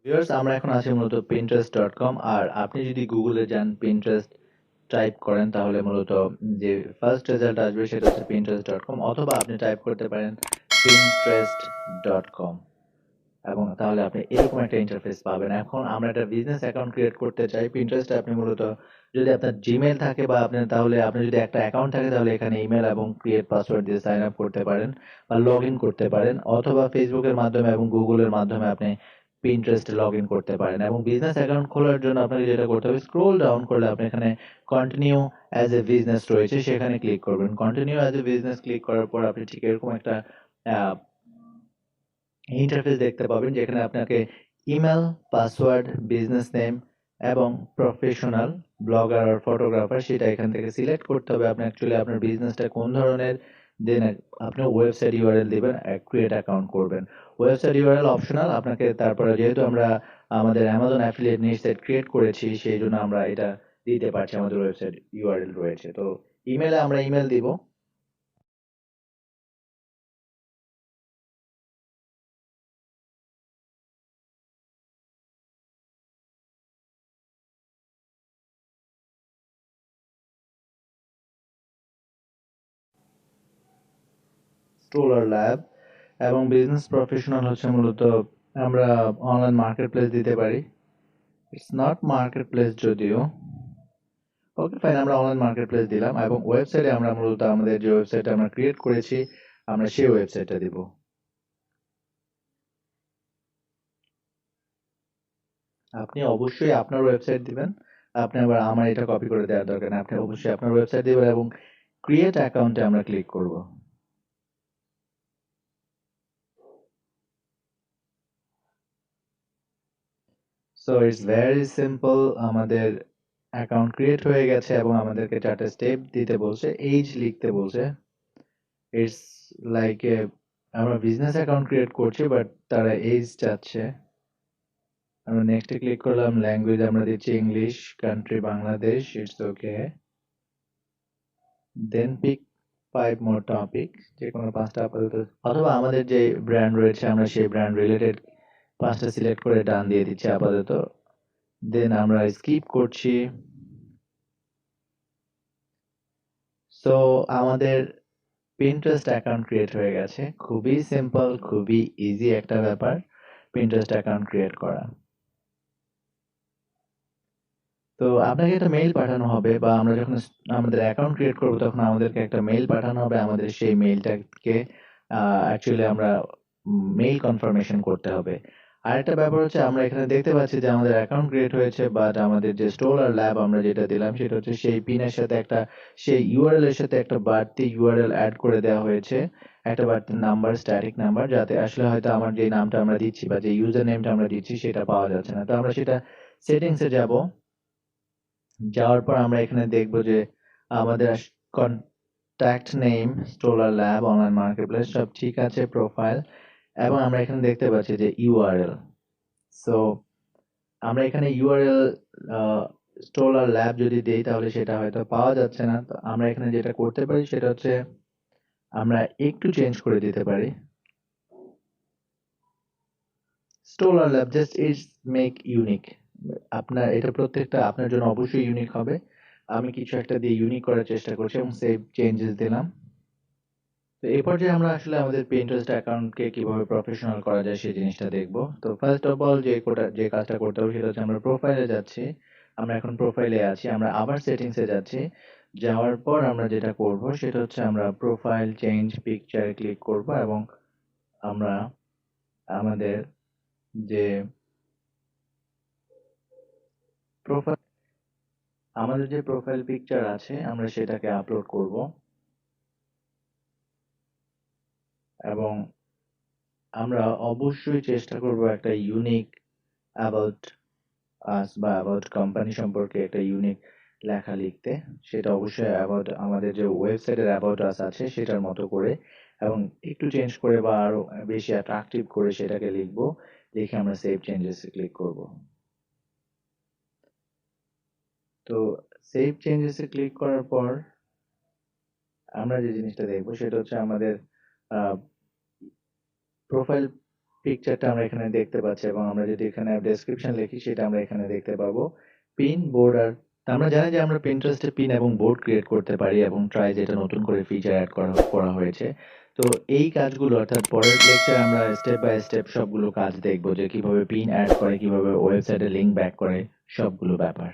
Viewers, আমরা এখন আছি মূলত pinterest.com। আর আপনি যদি গুগলে যান pinterest টাইপ করেন তাহলে মূলত যে ফার্স্ট রেজাল্ট আসবে সেটা হচ্ছে pinterest.com, অথবা আপনি টাইপ করতে পারেন pinterest.com এবং তাহলে আপনি এরকম একটা ইন্টারফেস পাবেন। এখন আমরা একটা বিজনেস অ্যাকাউন্ট ক্রিয়েট করতে চাই পিন্টারেস্টে। আপনি মূলত যদি আপনার জিমেল থাকে বা আপনি যদি একটা অ্যাকাউন্ট থাকে তাহলে এখানে ইমেল এবং ক্রিয়েট পাসওয়ার্ড দিয়ে সাইন আপ করতে পারেন বা লগ ইন করতে পারেন, অথবা ফেসবুকের মাধ্যমে এবং গুগলের মাধ্যমে আপনি পিন্টারেস্টে লগ ইন করতে পারেন। এবং বিজনেস অ্যাকাউন্ট খোলার জন্য আপনাকে যেটা করতে হবে, স্ক্রোল ডাউন করলে আপনি এখানে কন্টিনিউ অ্যাজ এ বিজনেস রয়েছে, সেখানে ক্লিক করবেন। Continue as a business click করার পর আপনি ঠিক এরকম একটা ইন্টারফেস দেখতে পাবেন, যেখানে আপনাকে ইমেল, পাসওয়ার্ড, বিজনেস নেম এবং প্রফেশনাল ব্লগার আর ফটোগ্রাফার সেটা এখান থেকে সিলেক্ট করতে হবে। আপনি অ্যাকচুয়ালি আপনার বিজনেসটা কোন ধরনের, দেন আপনি ওয়েবসাইট ইউআরএল দিবেন, ক্রিয়েট অ্যাকাউন্ট করবেন। ওয়েবসাইট ইউআরএল অপশনাল আপনাকে, তারপরে যেহেতু আমরা আমাদের অ্যামাজন অ্যাফিলিয়েট নিজ সাইট ক্রিয়েট করেছি সেই জন্য আমরা এটা দিতে পারছি, আমাদের ওয়েবসাইট ইউআরএল রয়েছে। তো ইমেলে আমরা ইমেল দিব। স্টোলার ল্যাব এবং বিজনেস প্রফেশনাল হচ্ছে মূলত আমরা অনলাইন মার্কেট প্লেস দিতে পারি। ইটস নট মার্কেট প্লেস যদিও। ওকে ফাইন, আমরা অনলাইন মার্কেট প্লেস দিলাম এবং ওয়েবসাইটে আমরা মূলত আমাদের যে ওয়েবসাইট আমরা ক্রিয়েট করেছি আমরা সেই ওয়েবসাইটটা দিব। আপনি অবশ্যই আপনার ওয়েবসাইট দিবেন। আপনি আবার আমার এটা কপি করে দেওয়ার দরকার নেই, আপনি অবশ্যই আপনার ওয়েবসাইট দিবেন এবং ক্রিয়েট অ্যাকাউন্টে আমরা ক্লিক করব। So it's very simple. আমাদের অ্যাকাউন্ট ক্রিয়েট হয়ে গেছে এবং আমাদেরকে চারটে স্টেপ দিতে বলছে, এইজ লিখতে বলছে। ইটস লাইক এ, আমরা বিজনেস অ্যাকাউন্ট ক্রিয়েট করছি বাট তারা এইজ চাচ্ছে। আমরা নেক্সটে ক্লিক করলাম, ল্যাঙ্গুয়েজ আমরা দিচ্ছি English, country Bangladesh, it's okay. Then pick 5 more topic, যে কোনো পাঁচটা আপাতত, অথবা আমাদের যে ব্র্যান্ড রয়েছে আমরা সেই ব্র্যান্ড রিলেটেড পাঁচটা সিলেক্ট করে ডান দিয়ে দিচ্ছি আপাতত। দেন আমরা স্কিপ করছি। সো আমাদের পিন্টারেস্ট অ্যাকাউন্ট ক্রিয়েট হয়ে গেছে। খুবই সিম্পল, খুবই ইজি একটা ব্যাপার পিন্টারেস্ট অ্যাকাউন্ট ক্রিয়েট করা। তো আপনাকে একটা মেইল পাঠানো হবে, বা আমরা যখন আমাদের অ্যাকাউন্ট ক্রিয়েট করব তখন আমাদেরকে একটা মেইল পাঠানো হবে। আমাদের সেই মেইলটাকে অ্যাকচুয়ালি আমরা মেইল কনফার্মেশন করতে হবে। আরেকটা ব্যাপার হচ্ছে, আমরা এখানে দেখতে পাচ্ছি যে আমাদের অ্যাকাউন্ট ক্রিয়েট হয়েছে, বাট আমাদের যে স্টোর আর ল্যাব আমরা যেটা দিলাম সেটা হচ্ছে সেই পিনের সাথে একটা, সেই ইউআরএল এর সাথে একটা বাড়তি ইউআরএল অ্যাড করে দেওয়া হয়েছে, একটা বাড়তি নাম্বার, স্ট্যাটিক নাম্বার, যাতে আসলে হয়তো আমার যে নামটা আমরা দিচ্ছি বা যে ইউজার নেমটা আমরা দিচ্ছি সেটা পাওয়া যাচ্ছে না। তো আমরা সেটা সেটিংসে যাব। যাওয়ার পর আমরা এখানে দেখব যে আমাদের কন্ট্যাক্ট নেম, স্টোলার ল্যাব, অনলাইন মার্কেটপ্লেস সব ঠিক আছে, প্রোফাইল, এবং আমরা এখানে দেখতে পাচ্ছি যে ইউআরএল। সো আমরা এখানে ইউআরএল স্টোলার ল্যাব যদি দেই তাহলে সেটা হয়তো পাওয়া যাচ্ছে না। তো আমরা এখানে যেটা করতে পারি সেটা হচ্ছে আমরা একটু চেঞ্জ করে দিতে পারি। স্টোলার ল্যাব জাস্ট ইটস মেক ইউনিক। আপনার এটা প্রত্যেকটা আপনার জন্য অবশ্যই ইউনিক হবে। আমি কিছু একটা দিয়ে ইউনিক করার চেষ্টা করছি এবং সেভ চেঞ্জেস দিলাম। তো এই পর্যায়ে আমরা আসলে আমাদের Pinterest অ্যাকাউন্টকে কিভাবে প্রফেশনাল করা যায় সেই জিনিসটা দেখব। তো ফার্স্ট অফ অল যে কাজটা করতে হবে সেটা হচ্ছে আমরা প্রোফাইলে যাচ্ছি। আমরা এখন প্রোফাইলে আছি, আমরা আবার সেটিংসে যাচ্ছি। যাওয়ার পর আমরা যেটা করব সেটা হচ্ছে আমরা প্রোফাইল চেঞ্জ পিকচারে ক্লিক করব এবং আমরা আমাদের যে প্রোফাইল আমাদের যে প্রোফাইল পিকচার আছে আমরা সেটাকে আপলোড করব এবং আমরা অবশ্যই চেষ্টা করব একটা ইউনিক অ্যাবাউট আস বা অ্যাবাউট কোম্পানি সম্পর্কে একটা ইউনিক লেখা লিখতে। সেটা অবশ্যই অ্যাবাউট আমাদের যে ওয়েবসাইটের অ্যাবাউট আস আছে সেটার মতো করে এবং একটু চেঞ্জ করে বা আরো বেশি অ্যাট্রাকটিভ করে সেটাকে লিখবো। লিখে আমরা সেভ চেঞ্জেস ক্লিক করব। তো সেভ চেঞ্জেসে ক্লিক করার পর আমরা যে জিনিসটা দেখবো সেটা হচ্ছে আমাদের প্রোফাইল পিকচারটা আমরা এখানে দেখতে পাচ্ছি এবং আমরা যদি এখানে ডেসক্রিপশন লিখি সেটা আমরা এখানে দেখতে পাবো পিন বোর্ডার। আমরা জানি যে আমরা পিন্টারেস্টে পিন এবং বোর্ড ক্রিয়েট করতে পারি এবং ট্রাই যেটা নতুন করে ফিচার অ্যাড করা হয়েছে। তো এই কাজগুলো অর্থাৎ পরের লেকচারে আমরা স্টেপ বাই স্টেপ সবগুলো কাজ দেখবো যে কিভাবে পিন অ্যাড করে, কিভাবে ওয়েবসাইটে লিংক ব্যাক করে, সবগুলো ব্যাপার।